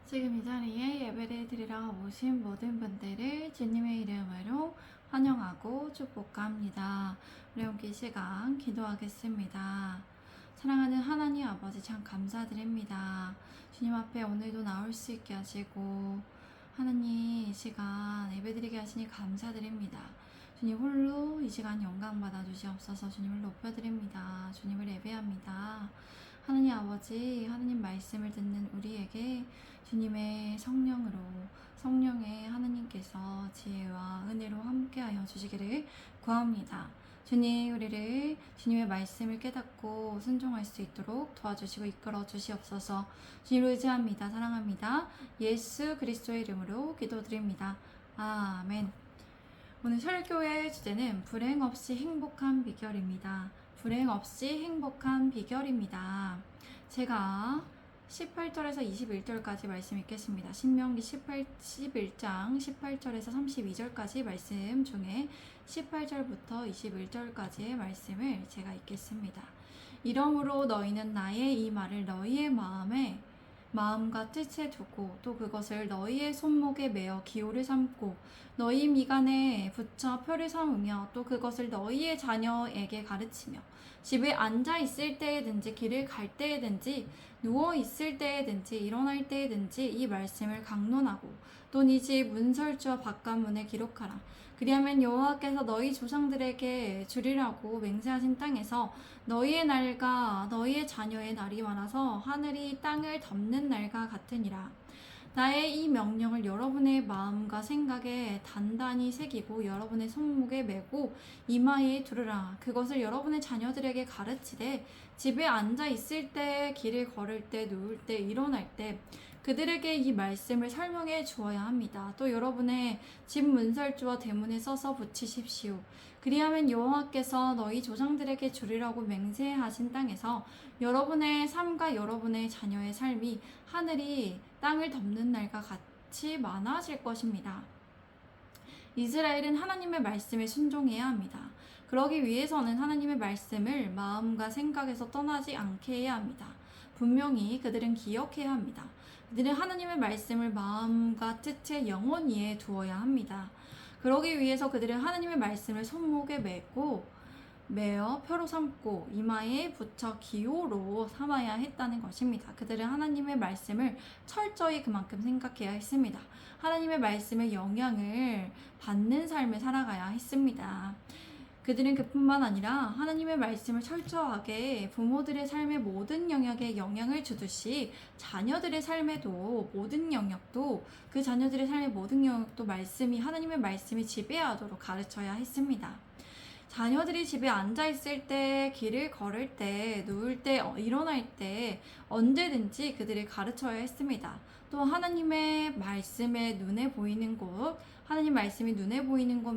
지금 이 자리에 예배를 드리러 오신 모든 분들을 주님의 이름으로 환영하고 축복합니다. 우리 함께 이 시간 기도하겠습니다. 사랑하는 하나님 아버지 참 감사드립니다. 주님 앞에 오늘도 나올 수 있게 하시고 하나님 이 시간 예배드리게 하시니 감사드립니다. 주님 홀로 이 시간 영광 받아 주시옵소서. 주님을 높여드립니다. 주님을 예배합니다. 하나님 아버지, 하나님 말씀을 듣는 우리에게 주님의 성령으로, 성령의 하나님께서 지혜와 은혜로 함께하여 주시기를 구합니다. 주님, 우리를 주님의 말씀을 깨닫고 순종할 수 있도록 도와주시고 이끌어 주시옵소서. 주님을 의지합니다. 사랑합니다. 예수 그리스도의 이름으로 기도드립니다. 아멘. 오늘 설교의 주제는 불행 없이 행복한 비결입니다. 불행 없이 행복한 비결입니다. 제가 18절에서 21절까지 말씀 읽겠습니다. 신명기 11장 18절에서 32절까지 말씀 중에 18절부터 21절까지의 말씀을 제가 읽겠습니다. 이러므로 너희는 나의 이 말을 너희의 마음과 뜻에 두고 또 그것을 너희의 손목에 매어 기호를 삼고 너희 미간에 붙여 표를 삼으며 또 그것을 너희의 자녀에게 가르치며 집에 앉아 있을 때에든지 길을 갈 때에든지 누워 있을 때에든지 일어날 때에든지 이 말씀을 강론하고 또 네 집 문설주와 바깥문에 기록하라. 그리하면 여호와께서 너희 조상들에게 주리라고 맹세하신 땅에서 너희의 날과 너희의 자녀의 날이 많아서 하늘이 땅을 덮는 날과 같으니라. 나의 이 명령을 여러분의 마음과 생각에 단단히 새기고 여러분의 손목에 메고 이마에 두르라. 그것을 여러분의 자녀들에게 가르치되 집에 앉아 있을 때, 길을 걸을 때, 누울 때, 일어날 때 그들에게 이 말씀을 설명해 주어야 합니다. 또 여러분의 집 문설주와 대문에 써서 붙이십시오. 그리하면 여호와께서 너희 조상들에게 주리라고 맹세하신 땅에서 여러분의 삶과 여러분의 자녀의 삶이 하늘이 땅을 덮는 날과 같이 많아질 것입니다. 이스라엘은 하나님의 말씀에 순종해야 합니다. 그러기 위해서는 하나님의 말씀을 마음과 생각에서 떠나지 않게 해야 합니다. 분명히 그들은 기억해야 합니다. 그들은 하나님의 말씀을 마음과 뜻에 영원히 두어야 합니다. 그러기 위해서 그들은 하나님의 말씀을 손목에 매어 표로 삼고 이마에 붙여 기호로 삼아야 했다는 것입니다. 그들은 하나님의 말씀을 철저히 그만큼 생각해야 했습니다. 하나님의 말씀의 영향을 받는 삶을 살아가야 했습니다. 그들은 그뿐만 아니라 하나님의 말씀을 철저하게 부모들의 삶의 모든 영역에 영향을 주듯이 자녀들의 삶에도 모든 영역도 그 자녀들의 삶의 모든 영역도 하나님의 말씀이 지배하도록 가르쳐야 했습니다. 자녀들이 집에 앉아 있을 때, 길을 걸을 때, 누울 때, 일어날 때 언제든지 그들을 가르쳐야 했습니다. 또 하나님의 말씀에 눈에 보이는 곳, 하나님 말씀이 눈에 보이는 곳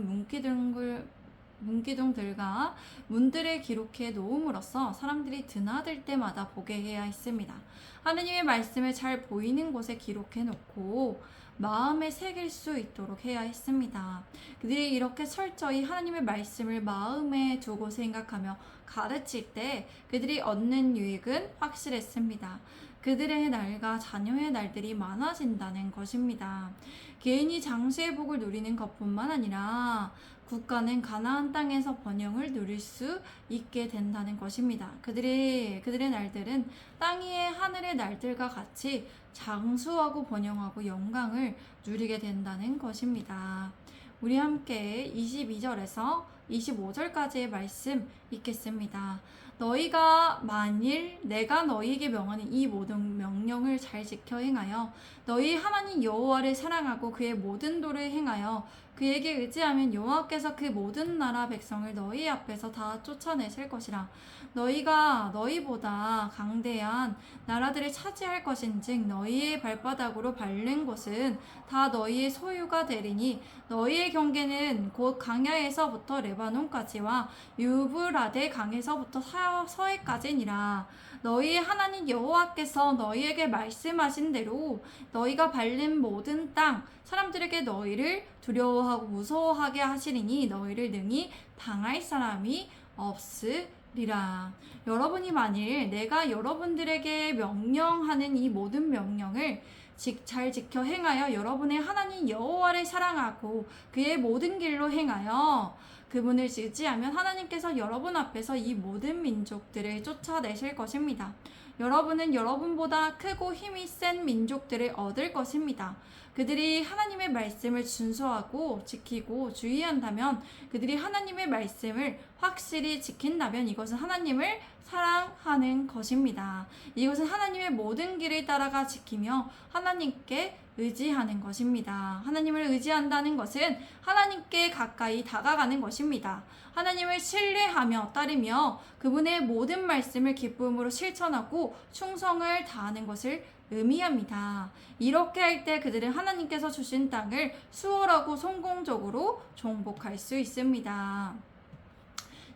문기둥들과 문들에 기록해 놓음으로써 사람들이 드나들 때마다 보게 해야 했습니다. 하나님의 말씀을 잘 보이는 곳에 기록해 놓고 마음에 새길 수 있도록 해야 했습니다. 그들이 이렇게 철저히 하나님의 말씀을 마음에 두고 생각하며 가르칠 때 그들이 얻는 유익은 확실했습니다. 그들의 날과 자녀의 날들이 많아진다는 것입니다. 개인이 장수의 복을 누리는 것뿐만 아니라 국가는 가나안 땅에서 번영을 누릴 수 있게 된다는 것입니다. 그들의 날들은 땅 위의 하늘의 날들과 같이 장수하고 번영하고 영광을 누리게 된다는 것입니다. 우리 함께 22절에서 25절까지의 말씀 읽겠습니다. 너희가 만일 내가 너희에게 명하는 이 모든 명령을 잘 지켜 행하여 너희 하나님 여호와를 사랑하고 그의 모든 도를 행하여 그에게 의지하면 여호와께서 그 모든 나라 백성을 너희 앞에서 다 쫓아내실 것이라. 너희가 너희보다 강대한 나라들을 차지할 것인즉 너희의 발바닥으로 밟는 곳은 다 너희의 소유가 되리니 너희의 경계는 곧 강야에서부터 레바논까지와 유브라데 강에서부터 서해까지니라. 너희의 하나님 여호와께서 너희에게 말씀하신 대로 너희가 밟는 모든 땅 사람들에게 너희를 두려워하고 무서워하게 하시리니 너희를 능히 당할 사람이 없으리라. 여러분이 만일 내가 여러분들에게 명령하는 이 모든 명령을 잘 지켜 행하여 여러분의 하나님 여호와를 사랑하고 그의 모든 길로 행하여 그분을 의지하면 하나님께서 여러분 앞에서 이 모든 민족들을 쫓아내실 것입니다. 여러분은 여러분보다 크고 힘이 센 민족들을 얻을 것입니다. 그들이 하나님의 말씀을 준수하고 지키고 주의한다면, 그들이 하나님의 말씀을 확실히 지킨다면 이것은 하나님을 사랑하는 것입니다. 이것은 하나님의 모든 길을 따라가 지키며 하나님께 의지하는 것입니다. 하나님을 의지한다는 것은 하나님께 가까이 다가가는 것입니다. 하나님을 신뢰하며 따르며 그분의 모든 말씀을 기쁨으로 실천하고 충성을 다하는 것을 의미합니다. 이렇게 할 때 그들은 하나님께서 주신 땅을 수월하고 성공적으로 정복할 수 있습니다.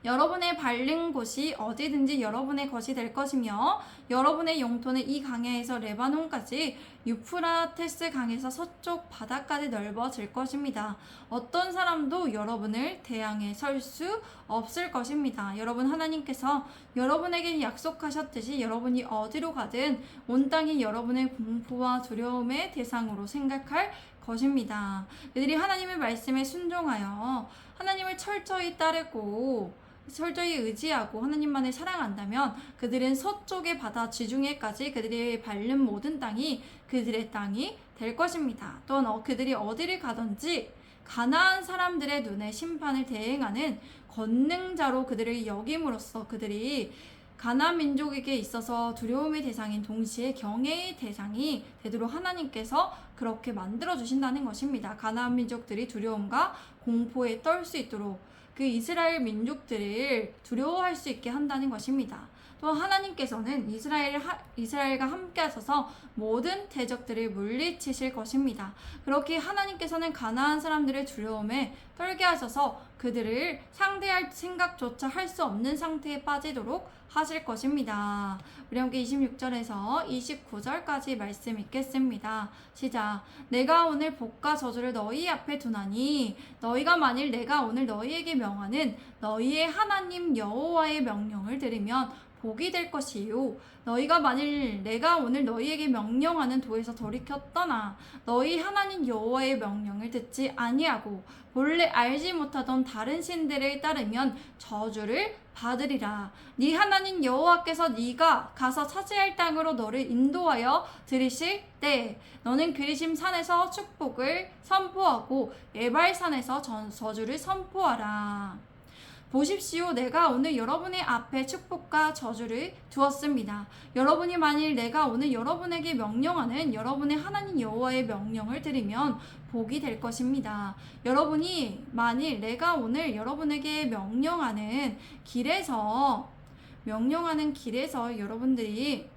여러분의 밟는 곳이 어디든지 여러분의 것이 될 것이며, 여러분의 영토는 이 강야에서 레바논까지 유프라테스 강에서 서쪽 바다까지 넓어질 것입니다. 어떤 사람도 여러분을 대항해 설 수 없을 것입니다. 여러분, 하나님께서 여러분에게 약속하셨듯이 여러분이 어디로 가든 온 땅이 여러분의 공포와 두려움의 대상으로 생각할 것입니다. 그들이 하나님의 말씀에 순종하여 하나님을 철저히 따르고 철저히 의지하고 하나님만을 사랑한다면 그들은 서쪽의 바다 지중해까지 그들이 밟는 모든 땅이 그들의 땅이 될 것입니다. 또한 그들이 어디를 가든지 가나안 사람들의 눈에 심판을 대행하는 권능자로 그들을 여김으로써 그들이 가나안 민족에게 있어서 두려움의 대상인 동시에 경외의 대상이 되도록 하나님께서 그렇게 만들어 주신다는 것입니다. 가나안 민족들이 두려움과 공포에 떨 수 있도록 그 이스라엘 민족들을 두려워할 수 있게 한다는 것입니다. 또 하나님께서는 이스라엘과 함께 하셔서 모든 대적들을 물리치실 것입니다. 그렇게 하나님께서는 가나안 사람들의 두려움에 떨게 하셔서 그들을 상대할 생각조차 할 수 없는 상태에 빠지도록 하실 것입니다. 우리 함께 26절에서 29절까지 말씀 읽겠습니다. 시작. 내가 오늘 복과 저주를 너희 앞에 두나니 너희가 만일 내가 오늘 너희에게 명하는 너희의 하나님 여호와의 명령을 들으면 복이 될 것이요. 너희가 만일 내가 오늘 너희에게 명령하는 도에서 돌이켜 떠나 너희 하나님 여호와의 명령을 듣지 아니하고 본래 알지 못하던 다른 신들을 따르면 저주를 받으리라. 네 하나님 여호와께서 네가 가서 차지할 땅으로 너를 인도하여 들이실 때 너는 그리심 산에서 축복을 선포하고 에발산에서 저주를 선포하라. 보십시오. 내가 오늘 여러분의 앞에 축복과 저주를 두었습니다. 여러분이 만일 내가 오늘 여러분에게 명령하는 여러분의 하나님 여호와의 명령을 들으면 복이 될 것입니다. 여러분이 만일 내가 오늘 여러분에게 명령하는 길에서 여러분들이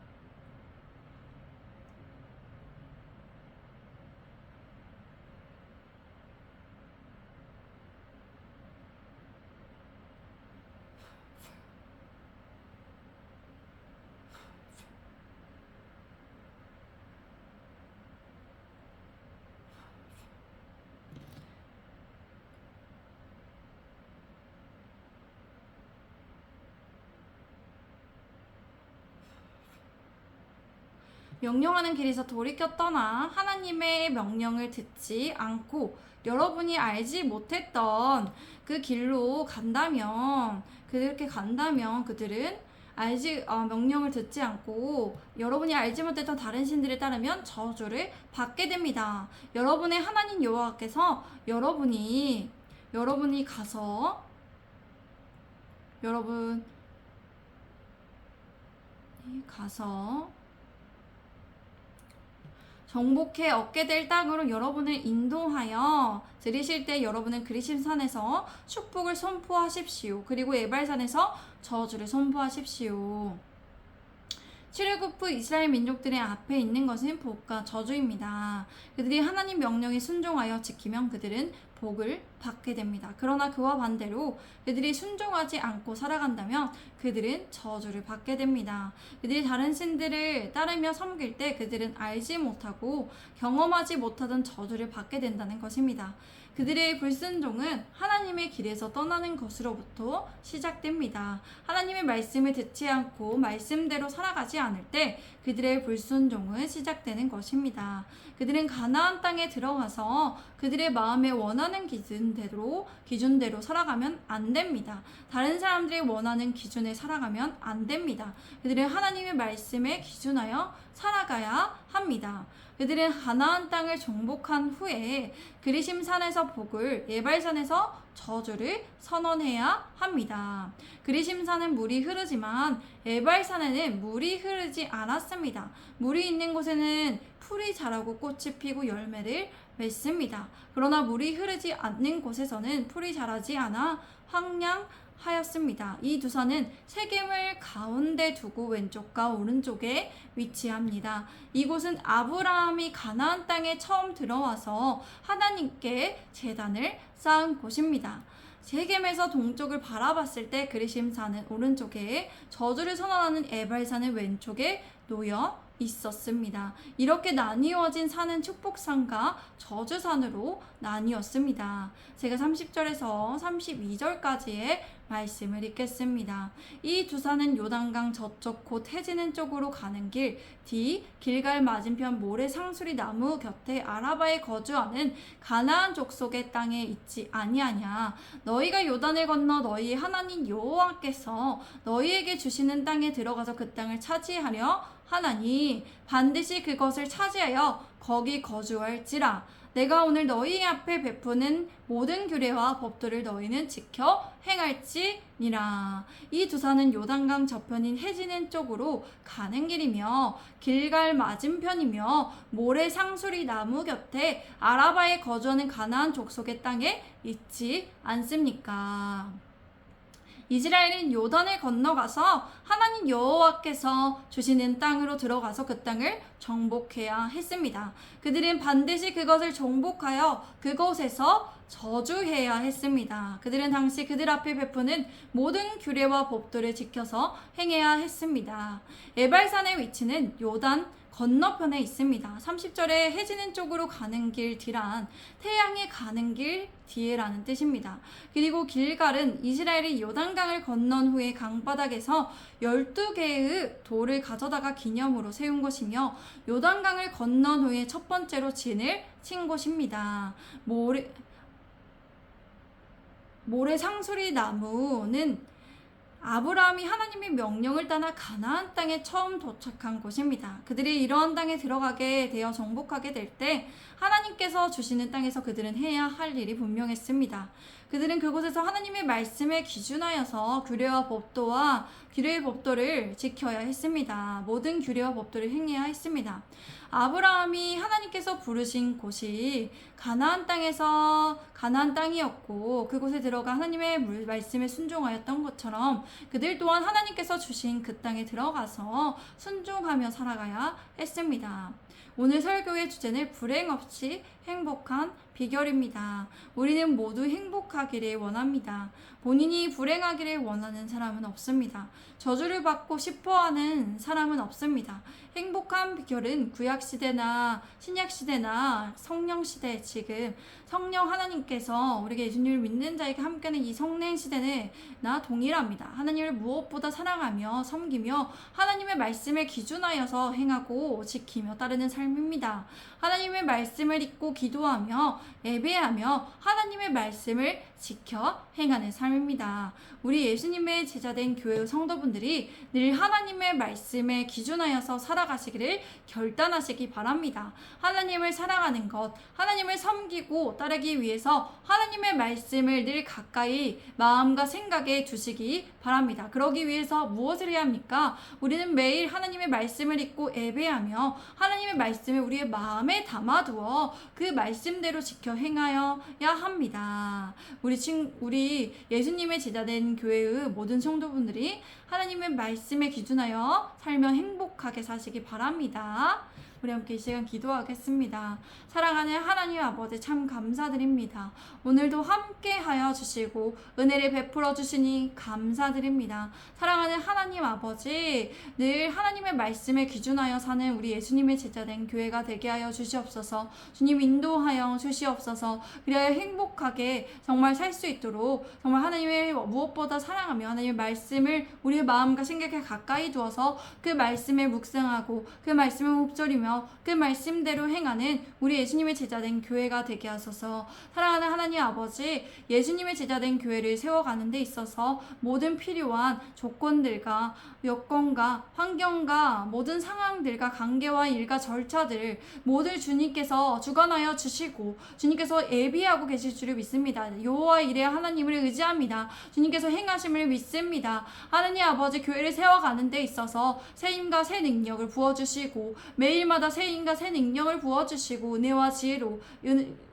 명령하는 길에서 돌이켜 떠나 하나님의 명령을 듣지 않고 여러분이 알지 못했던 그 길로 간다면, 그렇게 간다면 그들은 명령을 듣지 않고 여러분이 알지 못했던 다른 신들을 따르면 저주를 받게 됩니다. 여러분의 하나님 여호와께서 여러분이 가서 정복해 얻게 될 땅으로 여러분을 인도하여 들이실 때 여러분은 그리심 산에서 축복을 선포하십시오. 그리고 에발산에서 저주를 선포하십시오. 출애굽 후 이스라엘 민족들의 앞에 있는 것은 복과 저주입니다. 그들이 하나님 명령에 순종하여 지키면 그들은 복을 받게 됩니다. 그러나 그와 반대로 그들이 순종하지 않고 살아간다면 그들은 저주를 받게 됩니다. 그들이 다른 신들을 따르며 섬길 때 그들은 알지 못하고 경험하지 못하던 저주를 받게 된다는 것입니다. 그들의 불순종은 하나님의 길에서 떠나는 것으로부터 시작됩니다. 하나님의 말씀을 듣지 않고 말씀대로 살아가지 하지 않을 때 그들의 불순종은 시작되는 것입니다. 그들은 가나안 땅에 들어가서 그들의 마음에 원하는 기준대로 살아가면 안 됩니다. 다른 사람들이 원하는 기준에 살아가면 안 됩니다. 그들은 하나님의 말씀에 기준하여 살아가야 합니다. 그들은 가나안 땅을 정복한 후에 그리심산에서 복을, 에발산에서 저주를 선언해야 합니다. 그리심산은 물이 흐르지만 에발산에는 물이 흐르지 않았습니다. 물이 있는 곳에는 풀이 자라고 꽃이 피고 열매를 맺습니다. 그러나 물이 흐르지 않는 곳에서는 풀이 자라지 않아 황량하였습니다. 이 두 산은 세겜을 가운데 두고 왼쪽과 오른쪽에 위치합니다. 이곳은 아브라함이 가나안 땅에 처음 들어와서 하나님께 제단을 쌓은 곳입니다. 세겜에서 동쪽을 바라봤을 때 그리심산은 오른쪽에, 저주를 선언하는 에발산은 왼쪽에 놓여 있었습니다. 이렇게 나뉘어진 산은 축복산과 저주산으로 나뉘었습니다. 제가 30절에서 32절까지의 말씀을 읽겠습니다. 이 두 산은 요단강 저쪽 곧 해지는 쪽으로 가는 길 뒤 길갈 맞은편 모래 상수리 나무 곁에 아라바에 거주하는 가나안 족속의 땅에 있지 아니하냐. 너희가 요단을 건너 너희의 하나님 여호와께서 너희에게 주시는 땅에 들어가서 그 땅을 차지하려 하나니 반드시 그것을 차지하여 거기 거주할지라. 내가 오늘 너희 앞에 베푸는 모든 규례와 법도를 너희는 지켜 행할지니라. 이 두 산은 요단강 저편인 해지는 쪽으로 가는 길이며 길갈 맞은편이며 모래 상수리 나무 곁에 아라바에 거주하는 가나안 족속의 땅에 있지 않습니까? 이스라엘은 요단을 건너가서 하나님 여호와께서 주시는 땅으로 들어가서 그 땅을 정복해야 했습니다. 그들은 반드시 그것을 정복하여 그곳에서 저주해야 했습니다. 그들은 당시 그들 앞에 베푸는 모든 규례와 법도를 지켜서 행해야 했습니다. 에발산의 위치는 요단 건너편에 있습니다. 30절에 해지는 쪽으로 가는 길 뒤란 태양이 가는 길 뒤에라는 뜻입니다. 그리고 길갈은 이스라엘이 요단강을 건넌 후에 강바닥에서 12개의 돌을 가져다가 기념으로 세운 것이며 요단강을 건넌 후에 첫 번째로 진을 친 곳입니다. 모래 상수리 나무는 아브라함이 하나님의 명령을 따라 가나안 땅에 처음 도착한 곳입니다. 그들이 이러한 땅에 들어가게 되어 정복하게 될 때 하나님께서 주시는 땅에서 그들은 해야 할 일이 분명했습니다. 그들은 그곳에서 하나님의 말씀에 기준하여서 규례의 법도를 지켜야 했습니다. 모든 규례와 법도를 행해야 했습니다. 아브라함이 하나님께서 부르신 곳이 가나안 땅이었고 그곳에 들어가 하나님의 말씀에 순종하였던 것처럼 그들 또한 하나님께서 주신 그 땅에 들어가서 순종하며 살아가야 했습니다. 오늘 설교의 주제는 불행 없이 행복한 비결입니다. 우리는 모두 행복하기를 원합니다. 본인이 불행하기를 원하는 사람은 없습니다. 저주를 받고 싶어하는 사람은 없습니다. 행복한 비결은 구약시대나 신약시대나 성령시대, 지금 성령 하나님께서 우리가 예수님을 믿는 자에게 함께하는 이 성령시대는 나 동일합니다. 하나님을 무엇보다 사랑하며 섬기며 하나님의 말씀에 기준하여서 행하고 지키며 따르는 삶입니다. 하나님의 말씀을 읽고 기도하며 예배하며 하나님의 말씀을 지켜 행하는 삶입니다. 우리 예수님의 제자된 교회 성도분들이 늘 하나님의 말씀에 기준하여서 살아가시기를 결단하시기 바랍니다. 하나님을 사랑하는 것, 하나님을 섬기고 따르기 위해서 하나님의 말씀을 늘 가까이 마음과 생각에 두시기 바랍니다. 그러기 위해서 무엇을 해야 합니까? 우리는 매일 하나님의 말씀을 읽고 예배하며 하나님의 말씀을 우리의 마음에 담아두어 그 말씀대로 지켜 행하여야 합니다. 우리 예수님의 제자된 교회의 모든 성도분들이 하나님의 말씀에 기준하여 살며 행복하게 사시기 바랍니다. 우리 함께 이 시간 기도하겠습니다. 사랑하는 하나님 아버지 참 감사드립니다. 오늘도 함께 하여 주시고 은혜를 베풀어 주시니 감사드립니다. 사랑하는 하나님 아버지, 늘 하나님의 말씀에 기준하여 사는 우리 예수님의 제자된 교회가 되게 하여 주시옵소서. 주님 인도하여 주시옵소서. 그래야 행복하게 정말 살 수 있도록 정말 하나님을 무엇보다 사랑하며 하나님의 말씀을 우리의 마음과 생각에 가까이 두어서 그 말씀에 묵상하고 그 말씀을 묵절이며 그 말씀대로 행하는 우리 예수님의 제자된 교회가 되게 하소서. 사랑하는 하나님 아버지, 예수님의 제자된 교회를 세워가는 데 있어서 모든 필요한 조건들과 여건과 환경과 모든 상황들과 관계와 일과 절차들 모두 주님께서 주관하여 주시고 주님께서 예비하고 계실 줄을 믿습니다. 여호와 이레 하나님을 의지합니다. 주님께서 행하심을 믿습니다. 하나님 아버지, 교회를 세워가는 데 있어서 새 힘과 새 능력을 부어주시고 매일마다 새 힘과 새 능력을 부어주시고 은혜와 지혜로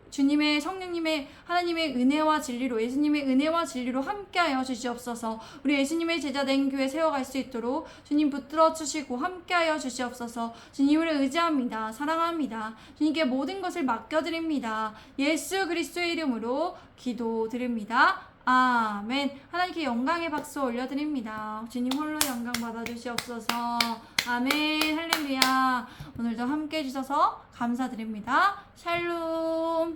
주님의 성령님의 하나님의 은혜와 진리로 예수님의 은혜와 진리로 함께하여 주시옵소서. 우리 예수님의 제자된 교회 세워갈 수 있도록 주님 붙들어 주시고 함께하여 주시옵소서. 주님을 의지합니다. 사랑합니다. 주님께 모든 것을 맡겨드립니다. 예수 그리스도의 이름으로 기도드립니다. 아멘. 하나님께 영광의 박수 올려드립니다. 주님 홀로 영광 받아주시옵소서. 아멘. 할렐루야. 오늘도 함께 해주셔서 감사드립니다. 샬롬.